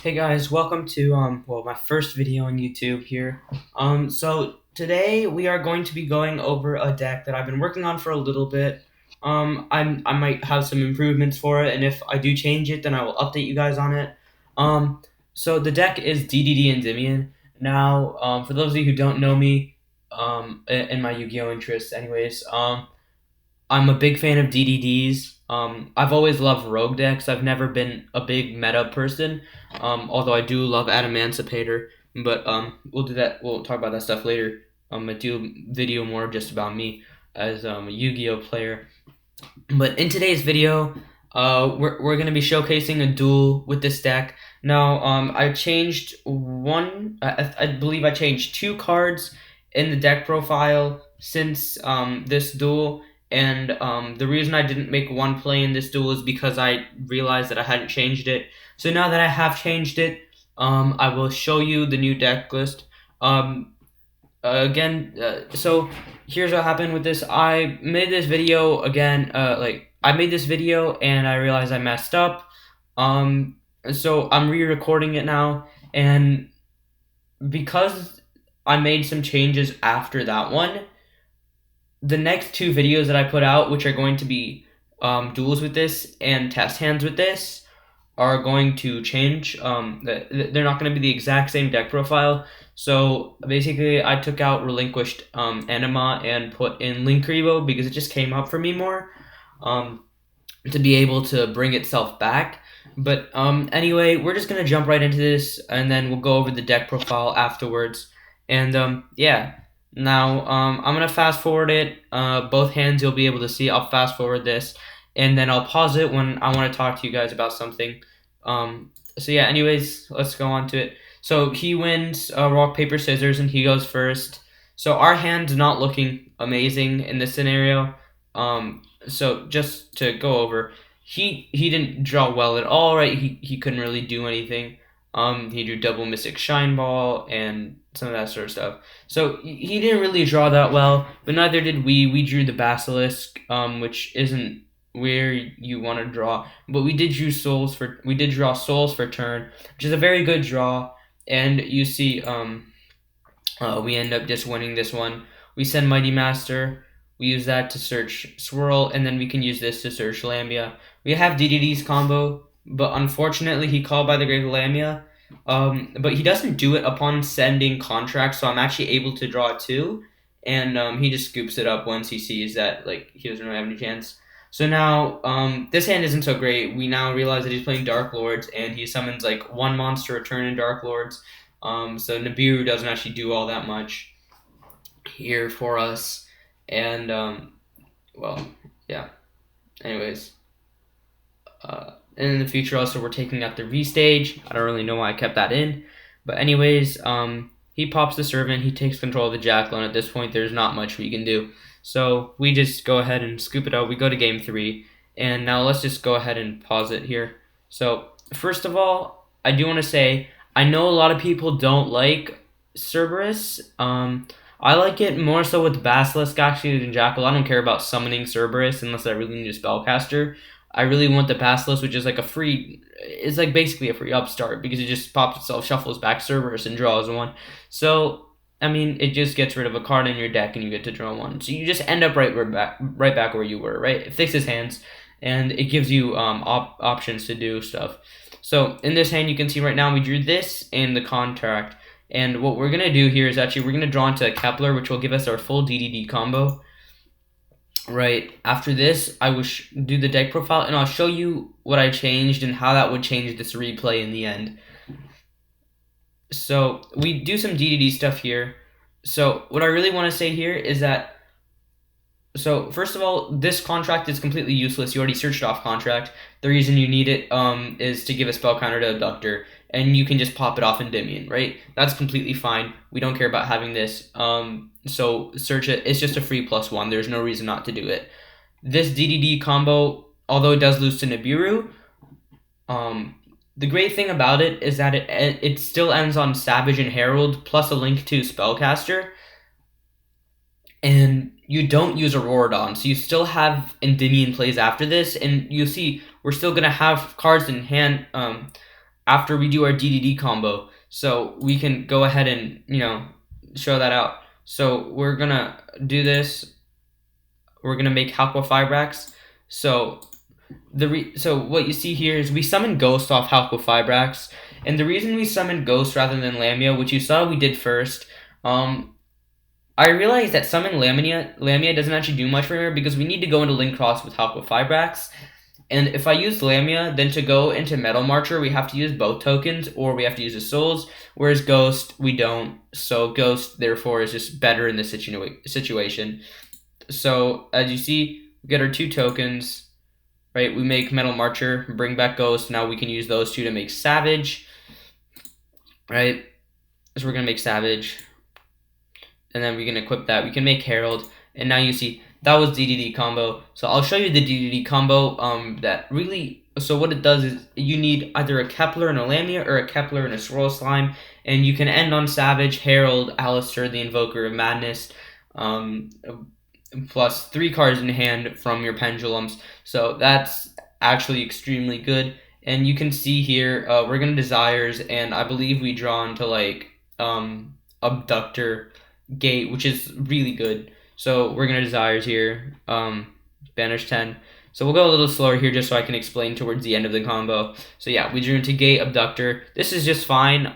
Hey guys, welcome to my first video on YouTube here. So today we are going to be going over a deck that I've been working on for a little bit. I might have some improvements for it, and if I do change it, then I will update you guys on it. So the deck is DDD Endymion. Now, for those of you who don't know me, and my Yu-Gi-Oh interests, I'm a big fan of DDDs. I've always loved rogue decks. I've never been a big meta person, although I do love Emancipator. But we'll do that. We'll talk about that stuff later. I do a video more just about me as a Yu-Gi-Oh player. But in today's video, we're gonna be showcasing a duel with this deck. Now, I changed one. I believe I changed two cards in the deck profile since this duel. And the reason I didn't make one play in this duel is because I realized that I hadn't changed it. So now that I have changed it, I will show you the new deck list. So here's what happened with this. I made this video again. I made this video and I realized I messed up. So I'm re-recording it now, and because I made some changes after that one, the next two videos that I put out, which are going to be duels with this and test hands with this, are going to change. They're not going to be the exact same deck profile. So basically, I took out relinquished Enema and put in Linkrivo because it just came up for me more to be able to bring itself back. But anyway, we're just going to jump right into this, and then we'll go over the deck profile afterwards. And yeah. Now, I'm going to fast forward it. Both hands you'll be able to see. I'll fast forward this, and then I'll pause it when I want to talk to you guys about something. So yeah, anyways, let's go on to it. So he wins rock, paper, scissors, and he goes first. So our hand's not looking amazing in this scenario. So just to go over, he didn't draw well at all, right? He couldn't really do anything. He drew double Mystic Shine Ball and some of that sort of stuff. So he didn't really draw that well, but neither did we. We drew the Basilisk, which isn't where you want to draw, but we did draw souls for turn, which is a very good draw. And you see, we end up just winning this one. We send Mighty Master. We use that to search Swirl, and then we can use this to search Lamia. We have DDD's combo, but unfortunately he called by the Grave of Lamia. But he doesn't do it upon sending contracts, so I'm actually able to draw it too. And he just scoops it up once he sees that he doesn't really have any chance. So now this hand isn't so great. We now realize that he's playing Dark Lords, and he summons one monster a turn in Dark Lords. So Nibiru doesn't actually do all that much here for us. And well, yeah. Anyways. And in the future also we're taking out the V-Stage. I don't really know why I kept that in. But anyways, he pops the Servant. He takes control of the Jackal. And at this point, there's not much we can do. So we just go ahead and scoop it out. We go to game 3. And now let's just go ahead and pause it here. So first of all, I do want to say, I know a lot of people don't like Cerberus. I like it more so with Basilisk actually than Jackal. I don't care about summoning Cerberus unless I really need a spellcaster. I really want the Basilisk, which is it's basically a free upstart because it just pops itself, shuffles back Cerberus, and draws one. So, I mean, it just gets rid of a card in your deck and you get to draw one. So you just end up right back where you were, right? It fixes hands and it gives you options to do stuff. So in this hand, you can see right now we drew this and the contract. And what we're going to do here is we're going to draw into Kepler, which will give us our full DDD combo. Right, after this, I will do the deck profile, and I'll show you what I changed and how that would change this replay in the end. So, we do some DDD stuff here. So, what I really want to say here is that, so, first of all, this contract is completely useless. You already searched off contract. The reason you need it is to give a spell counter to Abductor, and you can just pop it off Endymion, right? That's completely fine. We don't care about having this. So search it. It's just a free +1. There's no reason not to do it. This DDD combo, although it does lose to Nibiru, the great thing about it is that it still ends on Savage and Herald plus a link to Spellcaster. And you don't use Auroradon, so you still have Endymion plays after this, and you'll see we're still going to have cards in hand after we do our DDD combo. So we can go ahead and, show that out. So we're gonna do this. We're gonna make Halqua Fibrax. So so what you see here is we summon Ghost off Halqua Fibrax, and the reason we summoned Ghost rather than Lamia, which you saw we did first, I realized that summon Lamia doesn't actually do much for her because we need to go into Link Cross with Halqua Fibrax. And if I use Lamia, then to go into Metal Marcher, we have to use both tokens, or we have to use the souls, whereas Ghost, we don't. So Ghost, therefore, is just better in this situation. So, as you see, we get our 2 tokens, right? We make Metal Marcher, bring back Ghost. Now we can use those 2 to make Savage, right? So we're going to make Savage, and then we can equip that. We can make Herald, and now you see, that was DDD combo. So I'll show you the DDD combo. So what it does is you need either a Kepler and a Lamia or a Kepler and a Swirl Slime, and you can end on Savage, Herald, Alistair, the Invoker of Madness, plus 3 cards in hand from your pendulums. So that's actually extremely good. And you can see here, we're gonna Desires, and I believe we draw into like Abductor, Gate, which is really good. So we're gonna Desires here, banish 10. So we'll go a little slower here just so I can explain towards the end of the combo. So yeah, we drew into Gate, Abductor. This is just fine.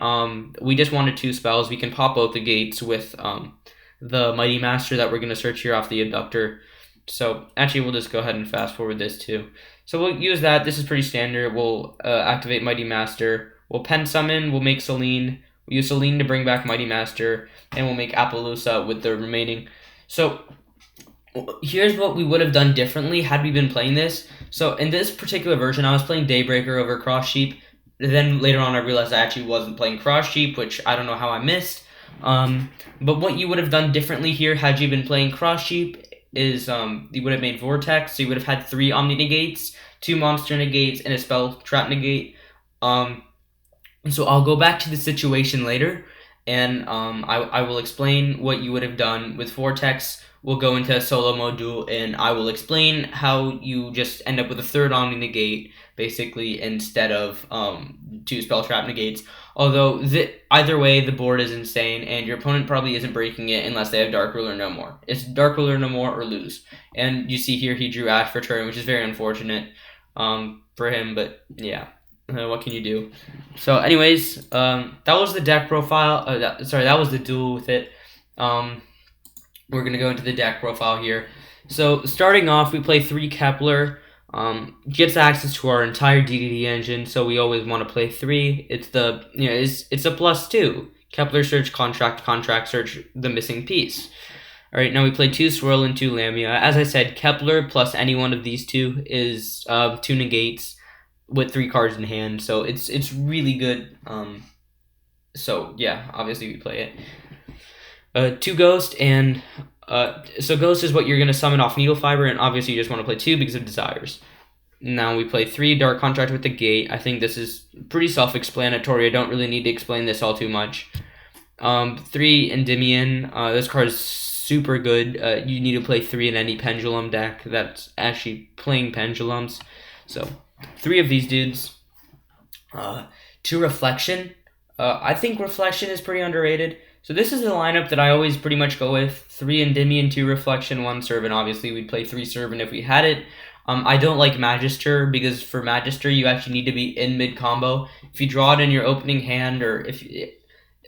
We just wanted 2 spells. We can pop both the Gates with the Mighty Master that we're gonna search here off the Abductor. So actually, we'll just go ahead and fast forward this too. So we'll use that. This is pretty standard. We'll activate Mighty Master. We'll pen summon. We'll make Selene. We'll use Selene to bring back Mighty Master, and we'll make Appaloosa with the remaining. So here's what we would have done differently had we been playing this. So in this particular version, I was playing Daybreaker over Cross Sheep. Then later on, I realized I actually wasn't playing Cross Sheep, which I don't know how I missed. But what you would have done differently here had you been playing Cross Sheep is you would have made Vortex. So you would have had 3 Omni Negates, 2 Monster Negates, and a Spell Trap Negate. So I'll go back to the situation later, and I will explain what you would have done with Vortex. We'll go into a solo mode duel, and I will explain how you just end up with a 3rd Omni Negate, basically, instead of 2 Spell Trap Negates. Although, either way, the board is insane, and your opponent probably isn't breaking it unless they have Dark Ruler No More. It's Dark Ruler No More or lose. And you see here he drew Ash for turn, which is very unfortunate for him, but yeah. What can you do? So anyways, that was the deck profile. That was the duel with it. We're going to go into the deck profile here. So starting off, we play 3 Kepler. Gets access to our entire DDD engine, so we always want to play 3. It's the it's a +2. Kepler search, contract search, the missing piece. All right, now we play 2 Swirl and 2 Lamia. As I said, Kepler plus any one of these 2 is 2 negates with 3 cards in hand, so it's really good. So yeah, obviously we play it. 2 Ghost, and so Ghost is what you're gonna summon off Needle Fiber, and obviously you just want to play 2 because of Desires. Now we play 3 Dark Contract with the Gate. I think this is pretty self-explanatory. I don't really need to explain this all too much. 3 Endymion. This card is super good. You need to play 3 in any Pendulum deck that's actually playing Pendulums. So 3 of these dudes. 2 Reflection. I think Reflection is pretty underrated. So this is the lineup that I always pretty much go with. 3 Endymion, 2 Reflection, 1 Servant. Obviously, we'd play 3 Servant if we had it. I don't like Magister because for Magister, you actually need to be in mid-combo. If you draw it in your opening hand, or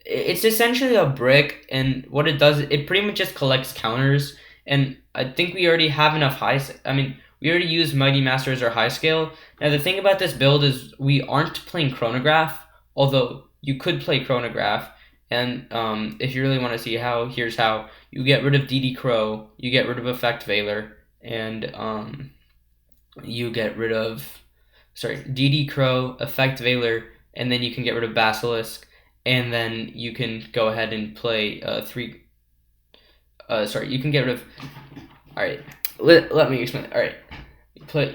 it's essentially a brick, and what it does, it pretty much just collects counters, and I think we already have enough we already use Mighty Master as our high scale. Now, the thing about this build is we aren't playing Chronograph, although you could play Chronograph. And if you really want to see how, here's how. You get rid of DD Crow, you get rid of Effect Veiler, and you get rid of, DD Crow, Effect Veiler, and then you can get rid of Basilisk, and then you can go ahead and play you can get rid of, alright, let me explain. Alright,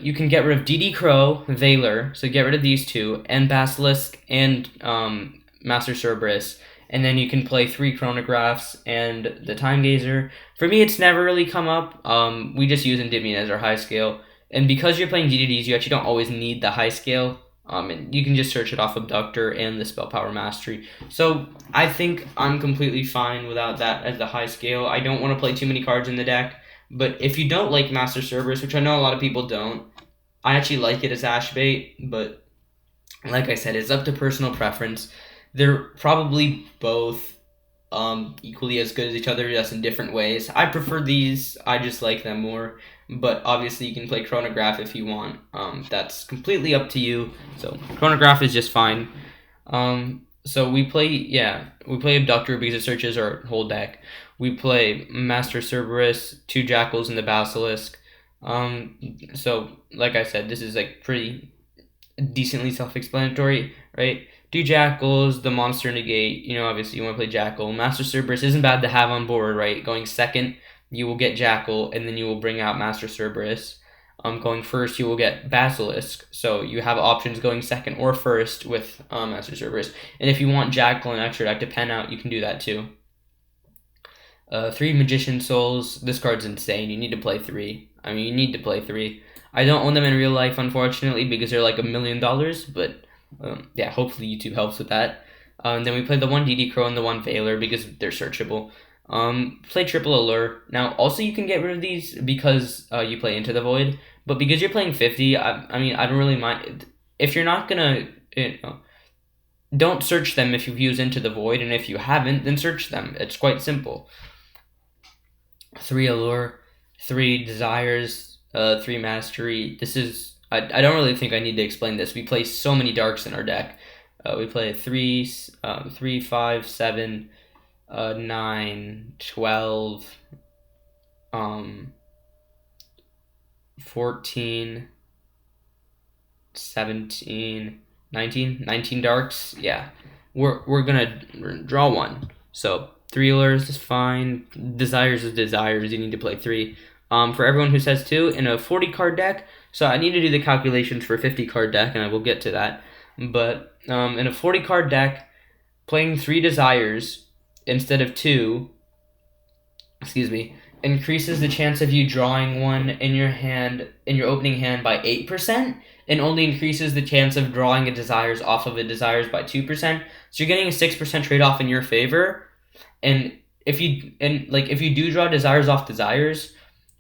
you can get rid of DD Crow, Veiler, so get rid of these 2, and Basilisk, and Master Cerberus, and then you can play 3 Chronographs and the Time Gazer. For me, it's never really come up. We just use Endymion as our high scale, and because you're playing DDDs, you actually don't always need the high scale. And you can just search it off Abductor and the Spell Power Mastery. So I think I'm completely fine without that as the high scale. I don't want to play too many cards in the deck, but if you don't like Master Cerberus, which I know a lot of people don't, I actually like it as Ash Bait, but like I said, it's up to personal preference. They're probably both equally as good as each other, just in different ways. I prefer these. I just like them more. But obviously, you can play Chronograph if you want. That's completely up to you. So Chronograph is just fine. So we play Abductor because it searches our whole deck. We play Master Cerberus, 2 Jackals, and the Basilisk. So like I said, this is like pretty decently self-explanatory, right? 2 Jackals, the monster negate. Obviously you want to play Jackal. Master Cerberus isn't bad to have on board, right? Going second, you will get Jackal, and then you will bring out Master Cerberus. Going first, you will get Basilisk. So you have options going second or first with Master Cerberus. And if you want Jackal and extra deck to pen out, you can do that too. 3 Magician Souls. This card's insane. You need to play 3. You need to play 3. I don't own them in real life, unfortunately, because they're like $1 million, but yeah, hopefully YouTube helps with that. Then we play the 1 DD Crow and the 1 Veiler because they're searchable. Play Triple Allure. Now, also you can get rid of these because you play Into the Void, but because you're playing 50, I don't really mind. If you're not gonna, don't search them if you've used Into the Void, and if you haven't, then search them. It's quite simple. 3 Allure, 3 Desires, 3 Mastery. This is, I don't really think I need to explain this. We play so many darks in our deck. We play 3, 5, 7, 9, 12, 14, 17, 19 darks. Yeah, we're gonna draw 1. So 3 Allures is fine. Desires is Desires. You need to play 3. For everyone who says 2, in a 40 card deck, so I need to do the calculations for a 50 card deck, and I will get to that. But in a 40 card deck, playing 3 Desires instead of 2, increases the chance of you drawing 1 in your opening hand by 8%, and only increases the chance of drawing a Desires off of a Desires by 2%. So you're getting a 6% trade off in your favor. And if you do draw Desires off Desires,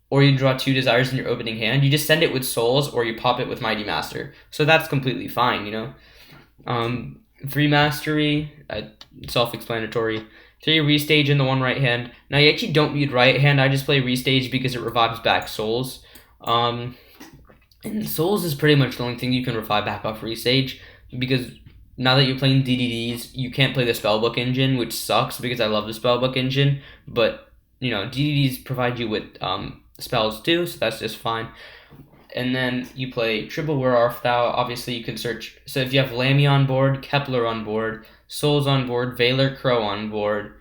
or you draw 2 Desires in your opening hand, you just send it with Souls, or you pop it with Mighty Master. So that's completely fine, 3 Mastery, self-explanatory. 3 Restage in the 1 right hand. Now you actually don't need right hand. I just play Restage because it revives back Souls. And Souls is pretty much the only thing you can revive back off Restage, because now that you're playing DDDs, you can't play the Spellbook engine, which sucks because I love the Spellbook engine. But DDDs provide you with spells too, so that's just fine. And then you play Triple Where Art Thou. Obviously you can search, so if you have Lammy on board, Kepler on board, Souls on board, Veiler Crow on board,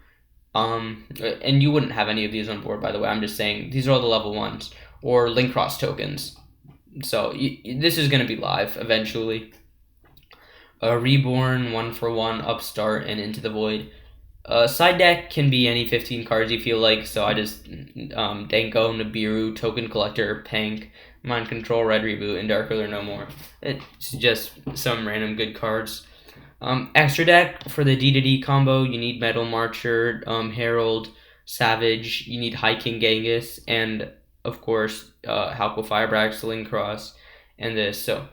and you wouldn't have any of these on board, by the way, I'm just saying these are all the level 1s, or Link Cross tokens. So this is going to be live eventually. Reborn, 1 for 1, Upstart, and Into the Void. Side deck can be any 15 cards you feel like, so I just Danko, Nibiru, Token Collector, Pank, Mind Control, Red Reboot, and Dark Ruler No More. It's just some random good cards. Extra deck for the D combo, you need Metal Marcher, Herald, Savage, you need High King Genghis, and of course Halko Firebrax, Link Cross, and this. So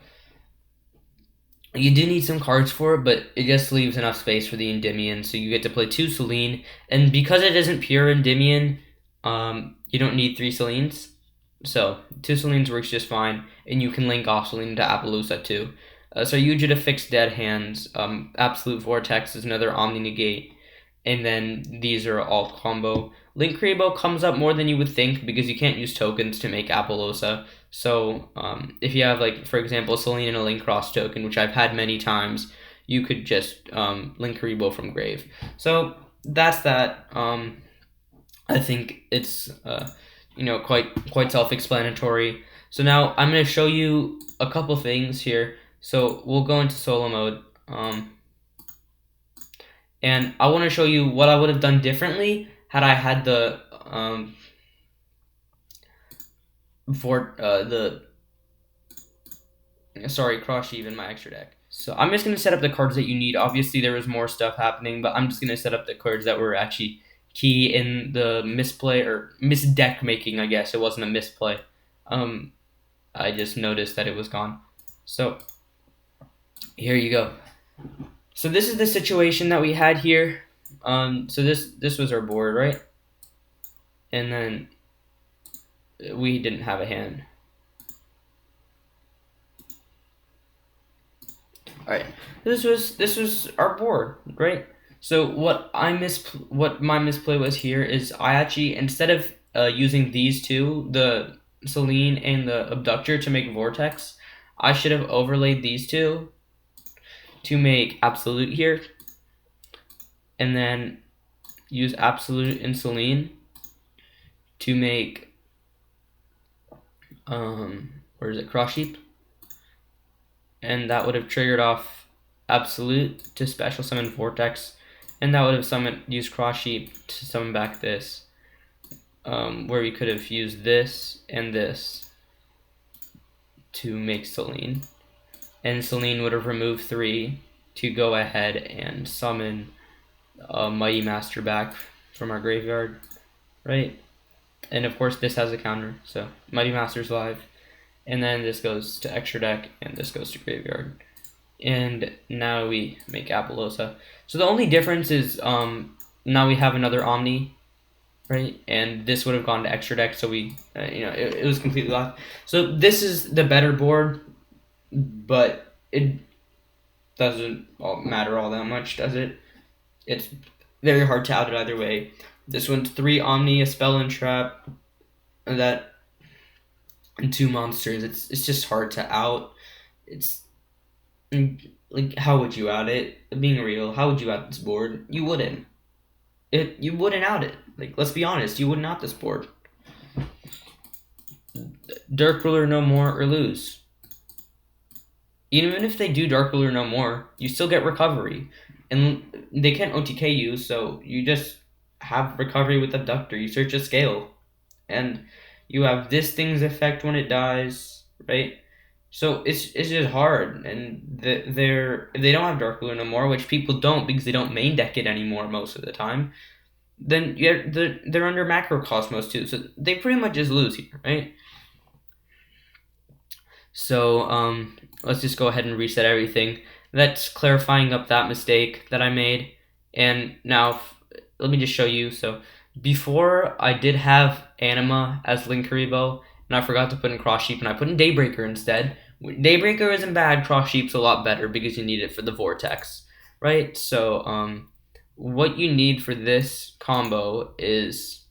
you do need some cards for it, but it just leaves enough space for the Endymion, so you get to play 2 Selene. And because it isn't pure Endymion, you don't need 3 Selenes. So 2 Selenes works just fine, and you can link off Selene to Appaloosa too. So Yugioh to fix dead hands. Absolute Vortex is another Omni Negate. And then these are all combo. Link Rebo comes up more than you would think because you can't use tokens to make Appaloosa. So if you have, like, for example, Selene and a Link Cross token, which I've had many times, you could just Link Rebo from Grave. So that's that. I think it's quite self-explanatory. So now I'm going to show you a couple things here. So we'll go into solo mode. And I want to show you what I would have done differently had I had the Crush Eve in my extra deck. So I'm just going to set up the cards that you need. Obviously, there was more stuff happening, but I'm just going to set up the cards that were actually key in the misplay or misdeck making, I guess. It wasn't a misplay. I just noticed that it was gone. So here you go. So this is the situation that we had here. So this was our board, right? And then we didn't have a hand. All right. This was our board, right? So what my misplay was here is I actually, instead of using these two, the Selene and the Abductor, to make Vortex, I should have overlaid these two to make Absolute here, and then use Absolute and Selene to make where is it, Cross Sheep, and that would have triggered off Absolute to special summon Vortex, and that would have used Cross Sheep to summon back this, where we could have used this and this to make Selene, and Selene would have removed 3 to go ahead and summon Mighty Master back from our graveyard, right? And of course this has a counter, so Mighty Master's live, and then this goes to extra deck, and this goes to graveyard. And now we make Apollosa. So the only difference is now we have another Omni, right? And this would have gone to extra deck, so we, it was completely locked. So this is the better board, but it doesn't matter all that much, does it? It's very hard to out it either way. This one's 3 Omni, a Spell and Trap, and 2 monsters. It's just hard to out. It's like, how would you out it? Being real, how would you out this board? You wouldn't. You wouldn't out it. Like, let's be honest, you wouldn't out this board. Dark Ruler no more or lose. Even if they do Dark Ruler no more, you still get recovery. And they can't OTK you, so you just have recovery with Abductor. You search a scale. And you have this thing's effect when it dies, right? So it's just hard, and they don't have Dark Ruler no more, which people don't because they don't main deck it anymore most of the time. Then they're under Macrocosmos too, so they pretty much just lose here, right? So let's just go ahead and reset everything. That's clarifying up that mistake that I made, and now let me just show you. So before I did have Anima as Linkuriboh, and I forgot to put in Cross Sheep, and I put in Daybreaker instead. Daybreaker isn't bad, Cross Sheep's a lot better because you need it for the Vortex, right? So what you need for this combo is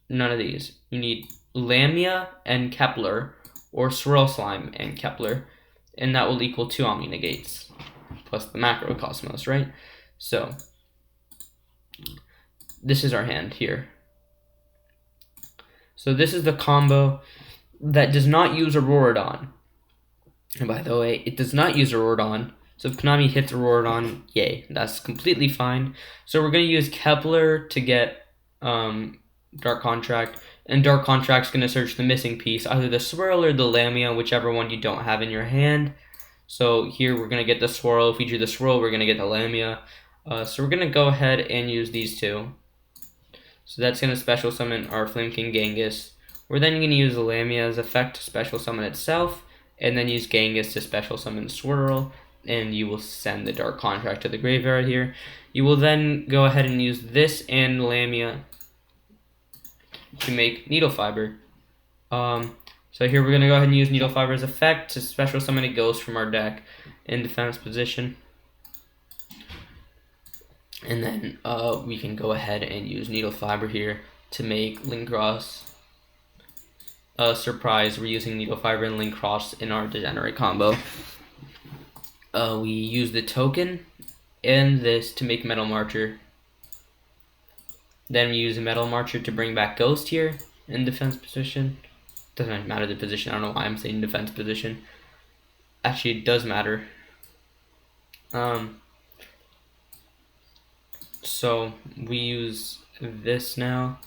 none of these. You need Lamia and Kepler, or Swirl Slime and Kepler, and that will equal 2 Omni Negates, plus the Macrocosmos, right? So this is our hand here. So this is the combo that does not use Auroradon. And by the way, it does not use Auroradon. So if Konami hits Auroradon, yay, that's completely fine. So we're going to use Kepler to get Dark Contract. And Dark Contract's going to search the missing piece, either the Swirl or the Lamia, whichever one you don't have in your hand. So here we're going to get the Swirl. If we drew the Swirl, we're going to get the Lamia. So we're going to go ahead and use these two. So that's going to special summon our Flame King Genghis. We're then going to use the Lamia's effect to special summon itself, and then use Genghis to special summon Swirl, and you will send the Dark Contract to the graveyard here. You will then go ahead and use this and Lamia to make Needle Fiber. So here we're going to go ahead and use Needle Fiber's effect to special summon a Ghost from our deck in defense position. And then we can go ahead and use Needle Fiber here to make Link Cross. Surprise, we're using Needle Fiber and Link Cross in our Degenerate combo. We use the token and this to make Metal Marcher. Then we use a Metal Marcher to bring back Ghost here in defense position. Doesn't matter the position, I don't know why I'm saying defense position. Actually, it does matter. So we use this now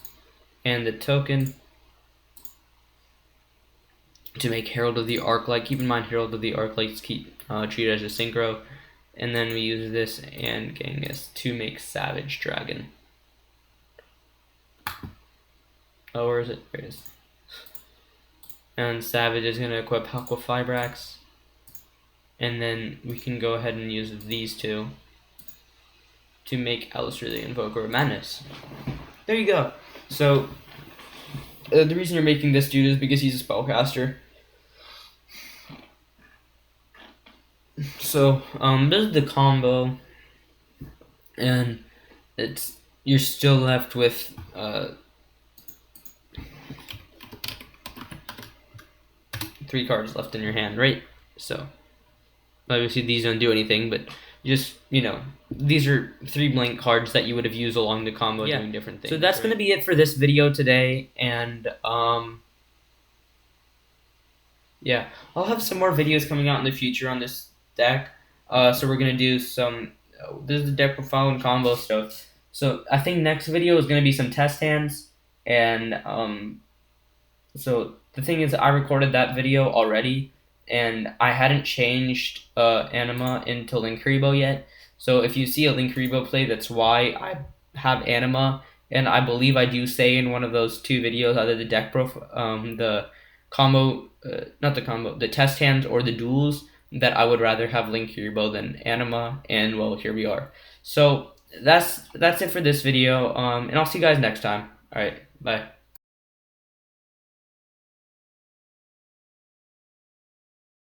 and the token, to make Herald of the Arclight. Keep in mind, Herald of the Arclights treated as a synchro. And then we use this and Genghis to make Savage Dragon. Oh, where is it? There it is. And Savage is going to equip Aqua Fibrax. And then we can go ahead and use these two to make Alistair the Invoker of Madness. There you go. So, the reason you're making this dude is because he's a spellcaster. So, this is the combo. And you're still left with, 3 cards left in your hand, right? So, obviously these don't do anything, but just, these are 3 blank cards that you would have used along the combo doing different things. So that's going to be it for this video today, and, yeah, I'll have some more videos coming out in the future on this deck. So we're going to do some, this is the deck profile and combo stuff. So I think next video is going to be some test hands, and, so the thing is, I recorded that video already, and I hadn't changed Anima into Linkuriboh yet. So if you see a Linkuriboh play, that's why I have Anima, and I believe I do say in one of those 2 videos, either the deck the combo, not the combo, the test hands or the duels, that I would rather have Linkuriboh than Anima, and well, here we are. So that's it for this video, and I'll see you guys next time. All right, bye.